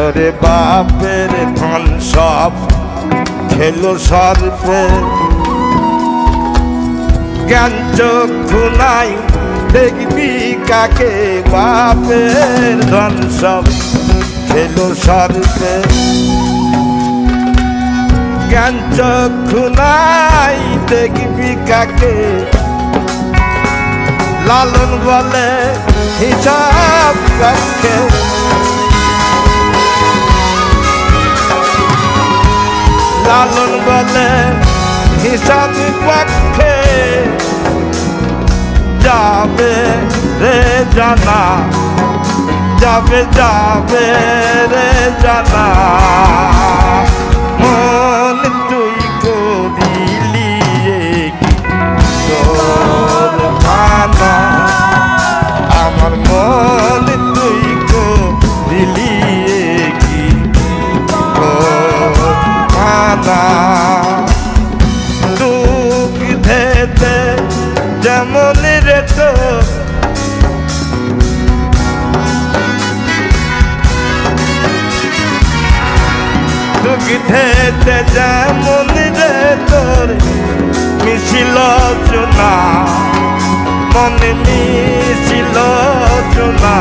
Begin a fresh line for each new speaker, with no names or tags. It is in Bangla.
ওরে বাপের ধন সব খেলো সর্বে, জ্ঞান চক্ষু নাই দেখবি কাকে। বাপের ধন সব খেলো সর্বে, জ্ঞান চক্ষু নাই দেখবি কাকে। লালন বলে হিসাব রাখে, লালন বলে হিসাব রাখে। যাবে রে জানা, যাবে যাবে রে জানা। মন তুই করিলি তোর মানা, আমার মন তুই করিলি কি তোর মানা। দুঃখ ধেতে যেমন রে তো, দুঃখ ধেতে যেমন রে তোর মিছিল চুনা, মনে মিছিল চুনা।